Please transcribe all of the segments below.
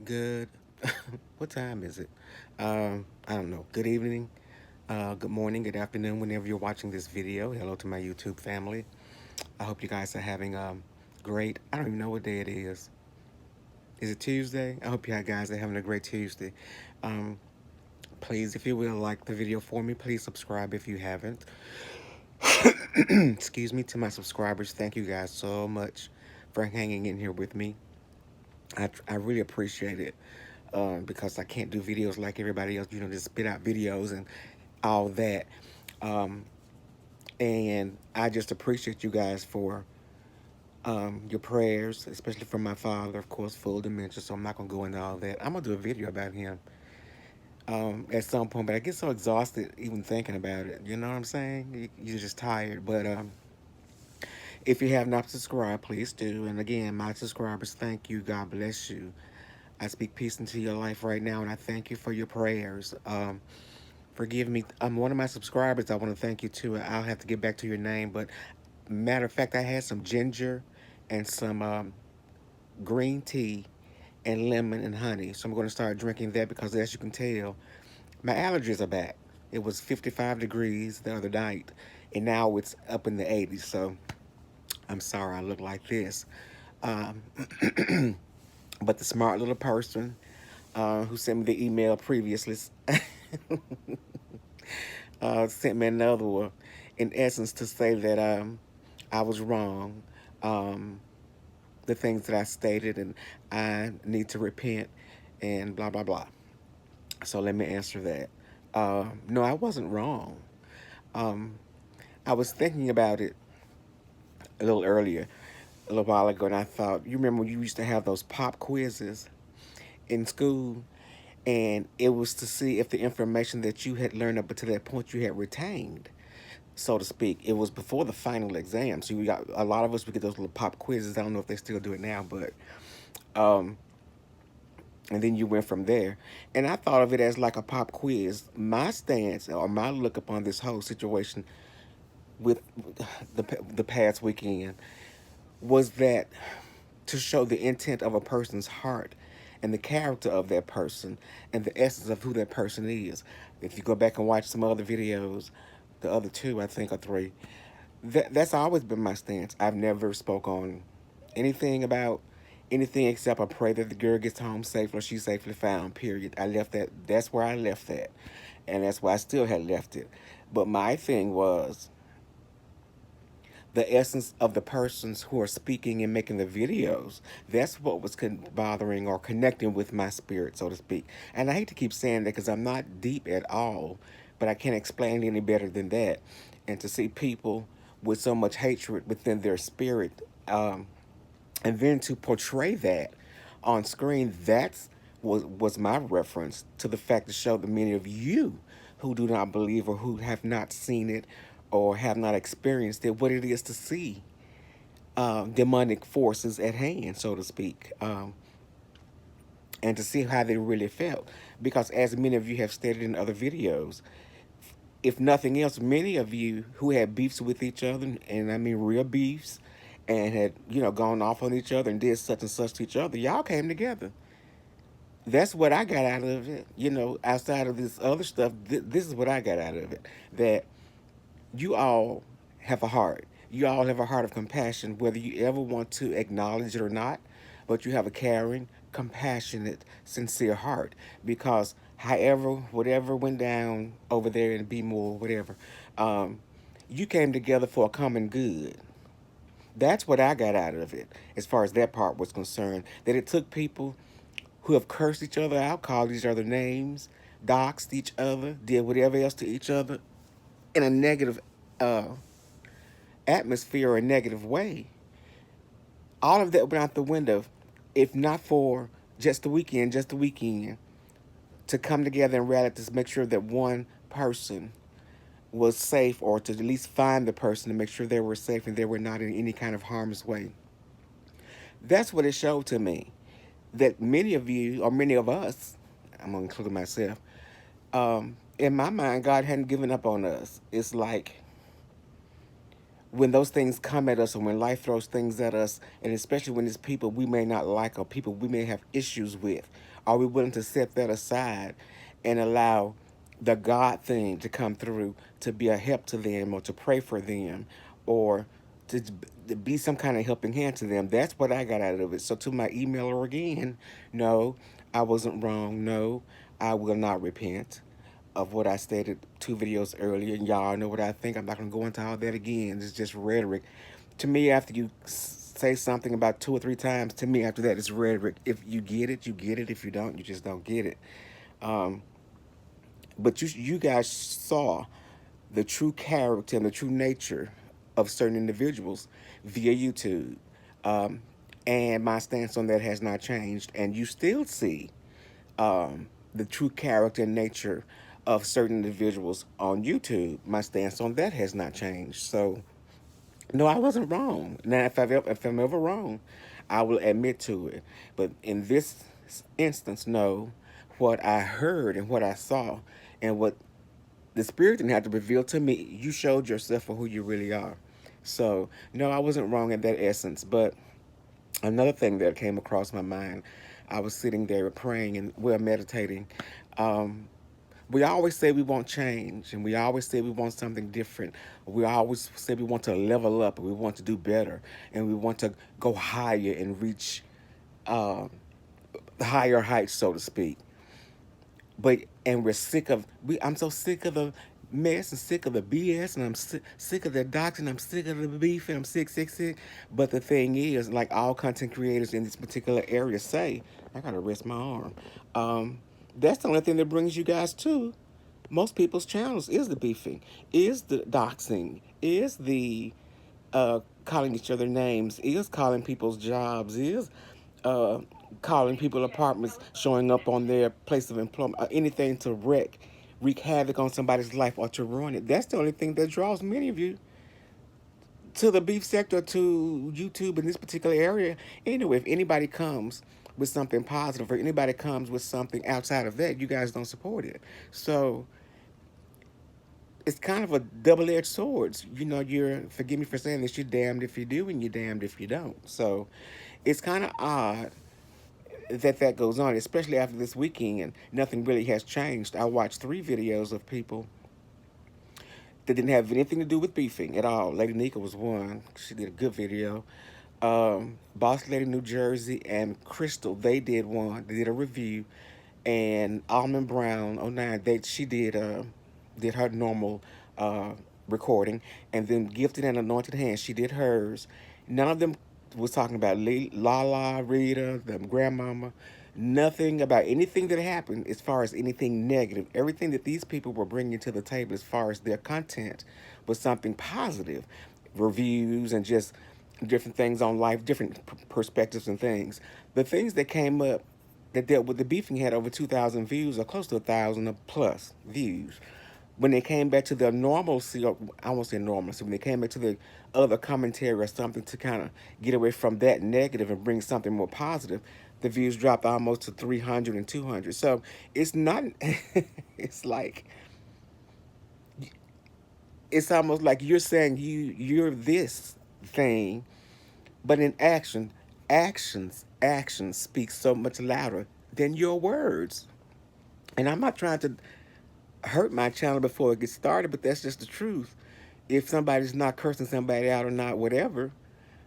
Good. What time is it? I don't know. Good evening, good morning, good afternoon, whenever you're watching this video. Hello to my YouTube family. I hope you guys are having great. I don't even know what day it is. Is it Tuesday? I hope you guys are having a great Tuesday. Um, Please, if you will, like the video for me. Please subscribe if you haven't. Excuse me to my subscribers. Thank you guys so much for hanging in here with me. I really appreciate it because I can't do videos like everybody else, just spit out videos and all that. Um, and I just appreciate you guys for your prayers, especially for my father, of course, full dementia, so I'm not going to go into all that. I'm going to do a video about him at some point, but I get so exhausted even thinking about it. You know what I'm saying? You're just tired. But if you have not subscribed, please do. And again, my subscribers, thank you. God bless you. I speak peace into your life right now, and I thank you for your prayers. Forgive me. One of my subscribers. I want to thank you too. I'll have to get back to your name, but matter of fact, I had some ginger and some green tea and lemon and honey. So I'm going to start drinking that because, as you can tell, my allergies are back. It was 55 degrees the other night, and now it's up in the 80s. So I'm sorry I look like this. Um, but the smart little person who sent me the email previously sent me another one, in essence, to say that I was wrong, um, the things that I stated, and I need to repent, and blah blah blah. So let me answer that. No, I wasn't wrong. Um, I was thinking about it a little earlier, a little while ago, and I thought, you remember when you used to have those pop quizzes in school, and it was to see if the information that you had learned up to that point you had retained, so to speak. It was before the final exam, so we got a lot of us. We get those little pop quizzes. I don't know if they still do it now, but um, and then you went from there. And I thought of it as like a pop quiz. My stance or my look upon this whole situation with the past weekend was that to show the intent of a person's heart and the character of that person and the essence of who that person is. If you go back and watch some other videos, the other two, I think, or three, that's always been my stance. I've never spoke on anything about anything except I pray that the girl gets home safely or she's safely found, period. I left that. That's where I left that. And that's why I still had left it. But my thing was the essence of the persons who are speaking and making the videos. That's what was bothering or connecting with my spirit, so to speak. And I hate to keep saying that because I'm not deep at all, but I can't explain it any better than that. And to see people with so much hatred within their spirit, and then to portray that on screen, was my reference to the fact to show the many of you who do not believe or who have not seen it or have not experienced it, what it is to see demonic forces at hand, so to speak, and to see how they really felt. Because as many of you have stated in other videos, if nothing else, many of you who had beefs with each other, and I mean real beefs, and had, gone off on each other and did such and such to each other, y'all came together. That's what I got out of it. Outside of this other stuff, this is what I got out of it. That you all have a heart. You all have a heart of compassion, whether you ever want to acknowledge it or not, but you have a caring, compassionate, sincere heart. Because however, whatever went down over there in B more, whatever, um, you came together for a common good. That's what I got out of it, as far as that part was concerned. That it took people who have cursed each other out, called each other names, doxed each other, did whatever else to each other in a negative uh, atmosphere or a negative way. All of that went out the window, if not for just the weekend, to come together and rally to make sure that one person was safe, or to at least find the person to make sure they were safe and they were not in any kind of harm's way. That's what it showed to me. That many of you, or many of us, I'm going to include myself, in my mind, God hadn't given up on us. It's like when those things come at us, and when life throws things at us, and especially when it's people we may not like or people we may have issues with, are we willing to set that aside and allow the God thing to come through to be a help to them, or to pray for them, or to be some kind of helping hand to them? That's what I got out of it. So to my emailer again, no, I wasn't wrong. No, I will not repent of what I stated 2 videos earlier, and y'all know what I think. I'm not gonna go into all that again. It's just rhetoric. To me, after you say something about 2 or 3 times, to me after that it's rhetoric. If you get it, you get it. If you don't, you just don't get it. Um, but you guys saw the true character and the true nature of certain individuals via YouTube. Um, and my stance on that has not changed. And you still see the true character and nature of certain individuals on YouTube. My stance on that has not changed. So, no, I wasn't wrong. Now, if I'm ever wrong, I will admit to it. But in this instance, no, what I heard and what I saw and what the Spirit didn't have to reveal to me, you showed yourself for who you really are. So, no, I wasn't wrong in that essence. But another thing that came across my mind, I was sitting there praying and we're meditating. Um, we always say we want change, and we always say we want something different. We always say we want to level up, and we want to do better, and we want to go higher and reach uh, higher heights, so to speak. But and we're sick of we. I'm so sick of the mess and sick of the BS, and I'm sick of the doctrine. I'm sick of the beef, and I'm sick. But the thing is, like all content creators in this particular area say, I gotta rest my arm. That's the only thing that brings you guys to most people's channels is the beefing, is the doxing, is the calling each other names, is calling people's jobs, is uh, calling people apartments, showing up on their place of employment, anything to wreak havoc on somebody's life or to ruin it. That's the only thing that draws many of you to the beef sector, to YouTube in this particular area. Anyway, if anybody comes with something positive or anybody comes with something outside of that, you guys don't support it. So it's kind of a double-edged sword. You know, you're, forgive me for saying this, you're damned if you do and you're damned if you don't. So it's kind of odd that that goes on, especially after this weekend and nothing really has changed. I watched 3 videos of people that didn't have anything to do with beefing at all. Lady Nika was one. She did a good video. Boss Lady New Jersey and Crystal, they did one. They did a review. And Almond Brown, oh nine, she did her normal uh, recording. And then Gifted and Anointed Hands, she did hers. None of them was talking about Lala, Rita, the grandmama. Nothing about anything that happened as far as anything negative. Everything that these people were bringing to the table as far as their content was something positive. Reviews and just different things on life, different perspectives and things. The things that came up that dealt with the beefing had over 2,000 views or close to 1,000 plus views. When they came back to the normalcy, or I won't say normalcy, when they came back to the other commentary or something to kind of get away from that negative and bring something more positive, the views dropped almost to 300 and 200. So it's not, it's like, it's almost like you're saying you're this thing, but in actions speak so much louder than your words. And I'm not trying to hurt my channel before it gets started, but that's just the truth. If somebody's not cursing somebody out or not, whatever,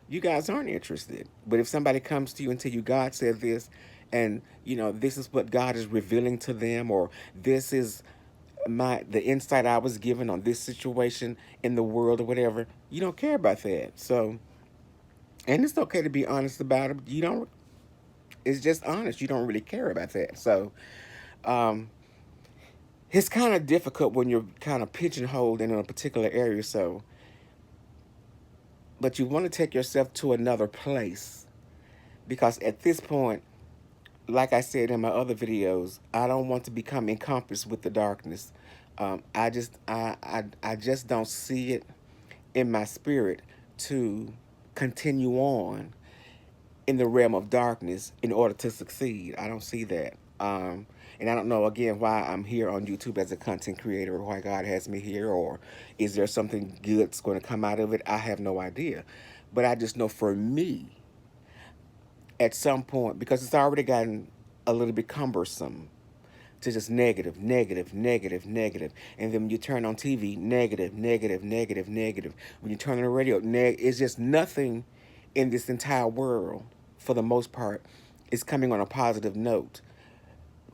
you guys aren't interested. But if somebody comes to you and tell you God said this, and this is what God is revealing to them, or this is the insight I was given on this situation in the world or whatever, you don't care about that. So, and it's okay to be honest about it. You don't. It's just honest. You don't really care about that. So, um, it's kind of difficult when you're kind of pigeonholed in a particular area. So, but you want to take yourself to another place because at this point, like I said in my other videos, I don't want to become encompassed with the darkness. I just don't see it in my spirit to continue on in the realm of darkness in order to succeed. I don't see that. Um, and I don't know again why I'm here on YouTube as a content creator, or why God has me here, or is there something good's going to come out of it? I have no idea, but I just know for me, at some point, because it's already gotten a little bit cumbersome to just negative, negative, negative, negative. And then when you turn on TV, negative, negative, negative, negative. When you turn on the radio, it's just nothing in this entire world, for the most part, is coming on a positive note.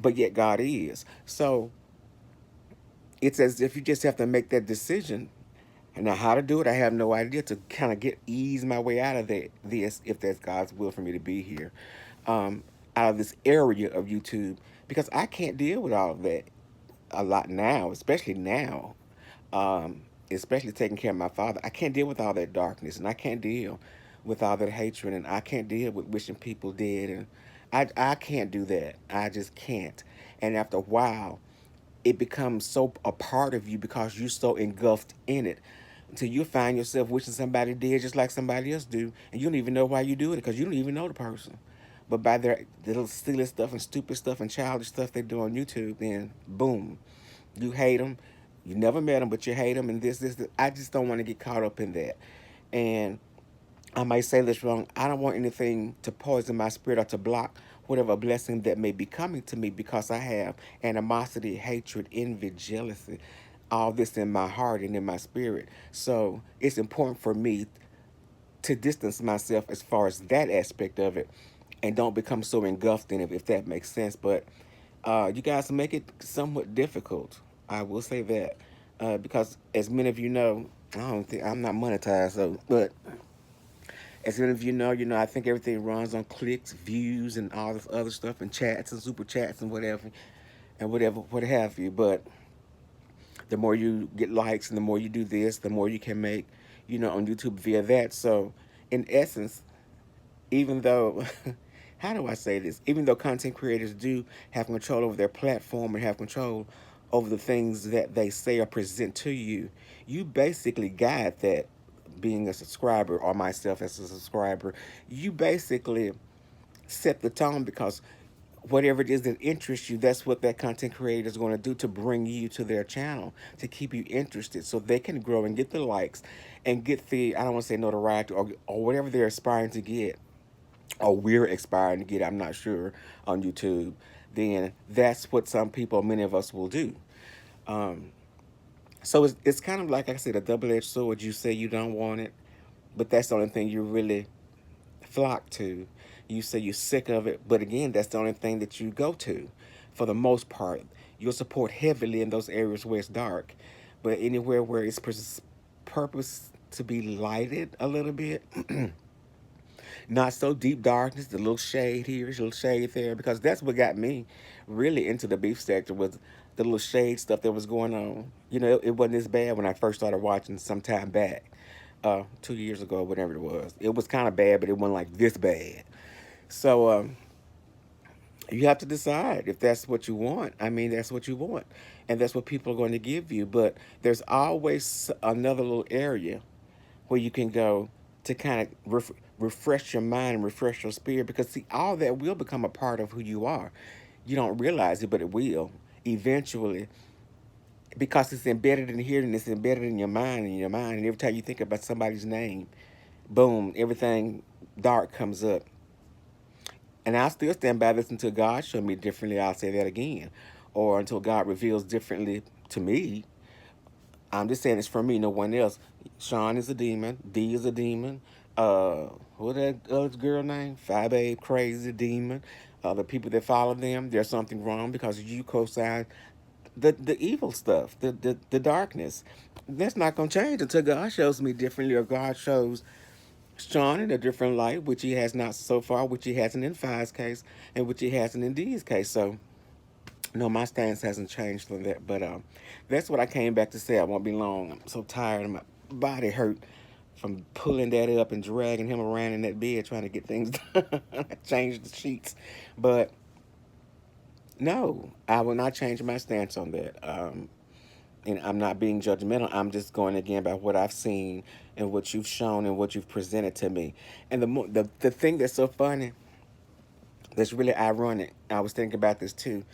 But yet God is. So it's as if you just have to make that decision. And now how to do it, I have no idea, to kind of ease my way out of this, if that's God's will for me to be here, um, out of this area of YouTube, because I can't deal with all of that a lot now, especially now, especially taking care of my father. I can't deal with all that darkness, and I can't deal with all that hatred, and I can't deal with wishing people dead, and I can't do that. I just can't. And after a while, it becomes so a part of you because you're so engulfed in it, until you find yourself wishing somebody did just like somebody else do, and you don't even know why you do it, because you don't even know the person. But by their little silly stuff and stupid stuff and childish stuff they do on YouTube, then boom, you hate them. You never met them, but you hate them, and this. I just don't want to get caught up in that. And I might say this wrong. I don't want anything to poison my spirit or to block whatever blessing that may be coming to me, because I have animosity, hatred, envy, jealousy, all this in my heart and in my spirit. So it's important for me to distance myself as far as that aspect of it, and don't become so engulfed in it, if that makes sense. But you guys make it somewhat difficult. I will say that, because as many of you know, I don't think I'm not monetized, so but as many of you know, I think everything runs on clicks, views, and all this other stuff, and chats and super chats and whatever, what have you. But the more you get likes and the more you do this, the more you can make, on YouTube via that. So, in essence, even though, how do I say this? Even though content creators do have control over their platform and have control over the things that they say or present to you, you basically guide that. Being a subscriber, or myself as a subscriber, you basically set the tone, because whatever it is that interests you, that's what that content creator is going to do to bring you to their channel, to keep you interested so they can grow and get the likes and get the, I don't want to say notoriety, or whatever they're aspiring to get, or we're aspiring to get, I'm not sure, on YouTube. Then that's what some people, many of us, will do. Um, so it's kind of like I said, a double-edged sword. You say you don't want it, but that's the only thing you really flock to. You say you're sick of it, but again, that's the only thing that you go to. For the most part, you'll support heavily in those areas where it's dark, but anywhere where it's purpose to be lighted a little bit, not so deep darkness, the little shade here, a little shade there, because that's what got me really into the beef sector, was the little shade stuff that was going on. It wasn't as bad when I first started watching some time back, 2 years ago, whatever it was. It was kind of bad, but it wasn't like this bad. So you have to decide if that's what you want. I mean, that's what you want, and that's what people are going to give you. But there's always another little area where you can go to kind of refresh your mind and refresh your spirit, because see, all that will become a part of who you are. You don't realize it, but it will eventually, because it's embedded in here, and it's embedded in your mind, and every time you think about somebody's name, boom, everything dark comes up. And I'll still stand by this until God show me differently. I'll say that again, or until God reveals differently to me. I'm just saying it's for me, no one else. Sean is a demon. D is a demon. What that other girl name? Fabe, crazy demon. The people that follow them, there's something wrong, because you co-sign the evil stuff, the darkness. That's not gonna change until God shows me differently, or God shows Sean in a different light, which he has not so far, which he hasn't in Five's case, and which he hasn't in D's case. So no, my stance hasn't changed on that. But that's what I came back to say. I won't be long. I'm so tired, and my body hurt from pulling that up and dragging him around in that bed trying to get things done. Change the sheets. But no, I will not change my stance on that. And I'm not being judgmental. I'm just going again by what I've seen and what you've shown and what you've presented to me. And the thing that's so funny, That's really ironic. I was thinking about this too.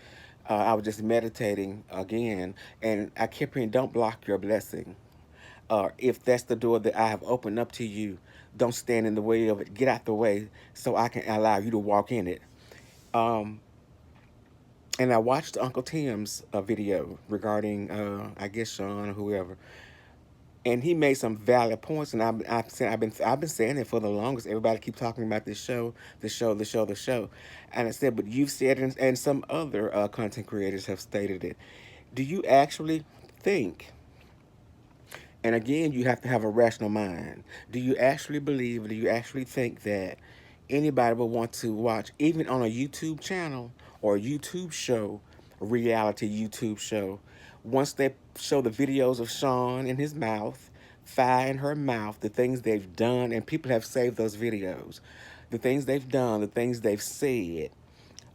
I was just meditating again, and I kept hearing, "Don't block your blessing." If that's the door that I have opened up to you, don't stand in the way of it. Get out the way so I can allow you to walk in it. Um, and I watched Uncle Tim's video regarding, I guess Sean or whoever, and he made some valid points. And I've been saying it for the longest. Everybody keep talking about this show, the show, the show, the show, and I said, but you've said it, and some other content creators have stated it. Do you actually think? And again, you have to have a rational mind. Do you actually believe, do you actually think that anybody would want to watch, even on a YouTube channel or a YouTube show, a reality YouTube show, once they show the videos of Sean in his mouth, Fi in her mouth, the things they've done, and people have saved those videos, the things they've done, the things they've said,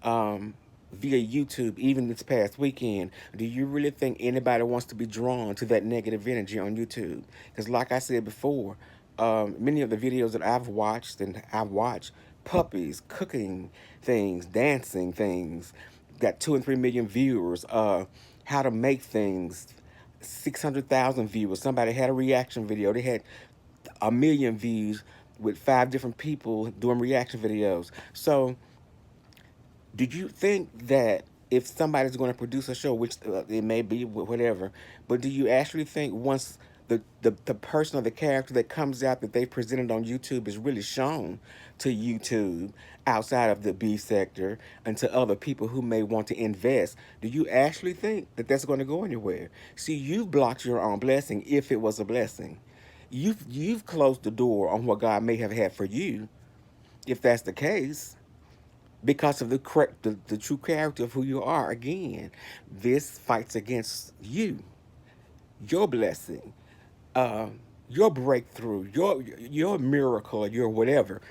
um, via YouTube, even this past weekend, do you really think anybody wants to be drawn to that negative energy on YouTube? Because, like I said before, many of the videos that I've watched, and I've watched puppies, cooking things, dancing things, got 2 and 3 million viewers. How to make things, 600,000 viewers. Somebody had a reaction video. They had 1 million views with 5 different people doing reaction videos. So did you think that if somebody's going to produce a show, which it may be whatever, but do you actually think once the person or the character that comes out that they presented on YouTube is really shown to YouTube outside of the B sector and to other people who may want to invest, do you actually think that that's going to go anywhere? See, you've blocked your own blessing if it was a blessing. You've closed the door on what God may have had for you if that's the case because of the true character of who you are. Again, this fights against you, your blessing, uh, your breakthrough, your miracle, or your whatever,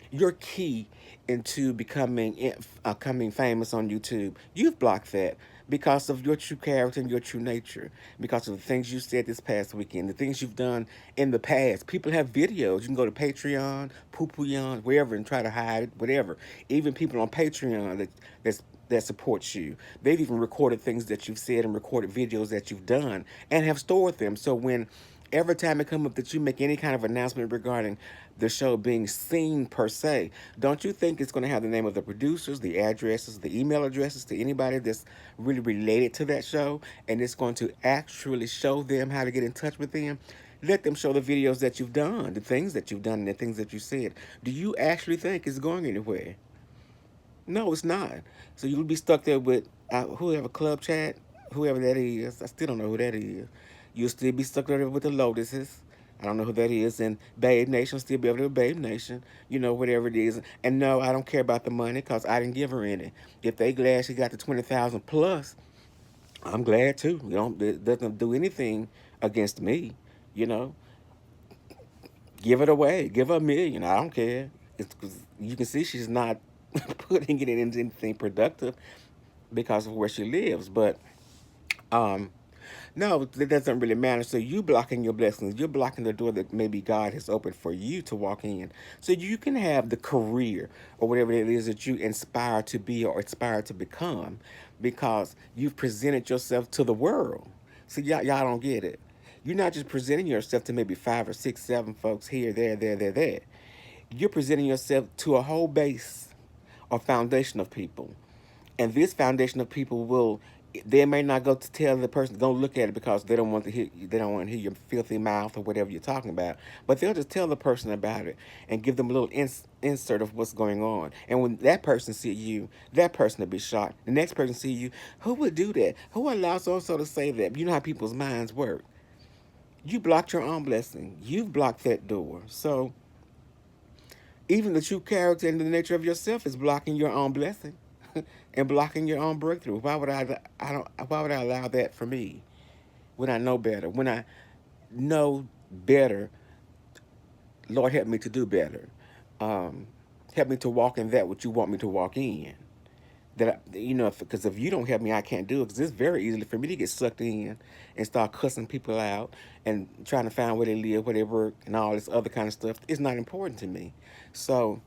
your key into becoming famous on YouTube. You've blocked that because of your true character and your true nature, because of the things you said this past weekend, the things you've done in the past. People have videos. You can go to Patreon, Poopuyon, wherever, and try to hide it, whatever. Even people on Patreon that supports you. They've even recorded things that you've said and recorded videos that you've done and have stored them. So when every time it comes up that you make any kind of announcement regarding the show being seen per se, don't you think it's going to have the name of the producers, the addresses, the email addresses to anybody that's really related to that show, and it's going to actually show them how to get in touch with them? Let them show the videos that you've done, the things that you've done, and the things that you said. Do you actually think it's going anywhere? No, it's not. So you'll be stuck there with whoever club chat, whoever that is. I still don't know who that is. You'll still be stuck there with the Lotuses. I don't know who that is. And Babe Nation, still be able to Babe Nation, whatever it is. And no, I don't care about the money because I didn't give her any. If they glad she got the 20,000 plus, I'm glad too. It doesn't do anything against me. You know, give it away. Give her 1 million. I don't care. It's 'cause you can see she's not putting it into anything productive because of where she lives. But um, no, it doesn't really matter. So you blocking your blessings. You're blocking the door that maybe God has opened for you to walk in. So you can have the career or whatever it is that you inspire to be or aspire to become because you've presented yourself to the world. See, y'all don't get it. You're not just presenting yourself to maybe 5 or 6, 7 folks here, there. You're presenting yourself to a whole base or foundation of people. And this foundation of people will, they may not go to tell the person, go look at it because they don't want to hear your filthy mouth or whatever you're talking about. But they'll just tell the person about it and give them a little insert of what's going on. And when that person see you, that person will be shocked. The next person see you, who would do that? Who allows so to say that? You know how people's minds work. You blocked your own blessing. You've blocked that door. So even the true character and the nature of yourself is blocking your own blessing and blocking your own breakthrough. Why would I don't why would I allow that for me when I know better? When I know better, Lord help me to do better. Help me to walk in that what you want me to walk in. Because if you don't help me, I can't do it. Because it's very easy for me to get sucked in and start cussing people out and trying to find where they live, where they work, and all this other kind of stuff. It's not important to me. So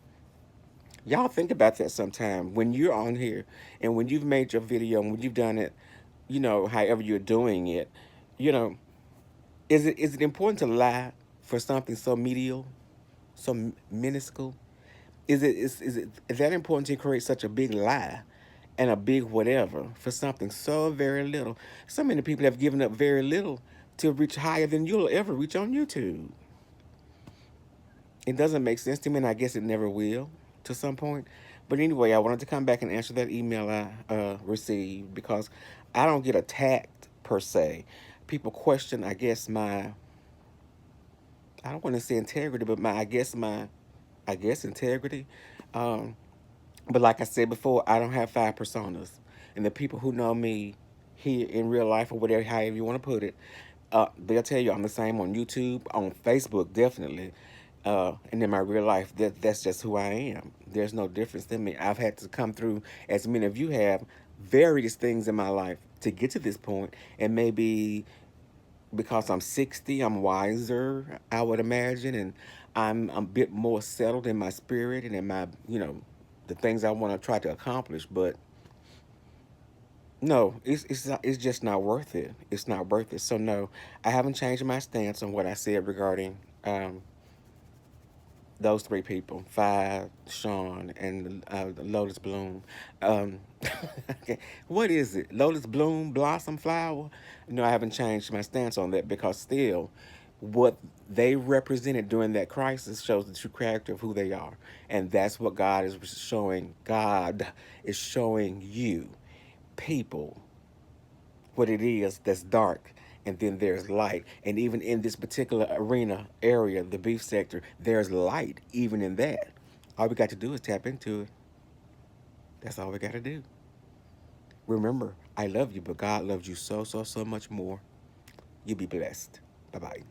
Y'all think about that sometime when you're on here and when you've made your video and when you've done it, however you're doing it, you know, is it important to lie for something so medial, so minuscule? Is it that important to create such a big lie and a big whatever for something so very little? So many people have given up very little to reach higher than you'll ever reach on YouTube. It doesn't make sense to me, and I guess it never will to some point. But anyway, I wanted to come back and answer that email I received because I don't get attacked per se. People question, I don't want to say integrity, but I guess integrity. Um, but like I said before, I don't have five personas, and the people who know me here in real life or whatever, however you want to put it, they'll tell you I'm the same on YouTube, on Facebook, definitely, and in my real life, that's just who I am. There's no difference in me. I've had to come through, as many of you have, various things in my life to get to this point, and maybe because I'm 60, I'm wiser, I would imagine, and I'm a bit more settled in my spirit and in my, the things I want to try to accomplish. But no, it's just not worth it. It's not worth it. So no, I haven't changed my stance on what I said regarding those three people, Five, Sean, and Lotus Bloom. Um, okay, what is it? Lotus Bloom, Blossom, Flower? No, I haven't changed my stance on that because still, what they represented during that crisis shows the true character of who they are, and that's what God is showing. God is showing you, people, what it is that's dark, and then there's light. And even in this particular arena area, the beef sector, there's light even in that. All we got to do is tap into it. That's all we got to do. Remember, I love you, but God loves you so, so, so much more. You be blessed. Bye bye.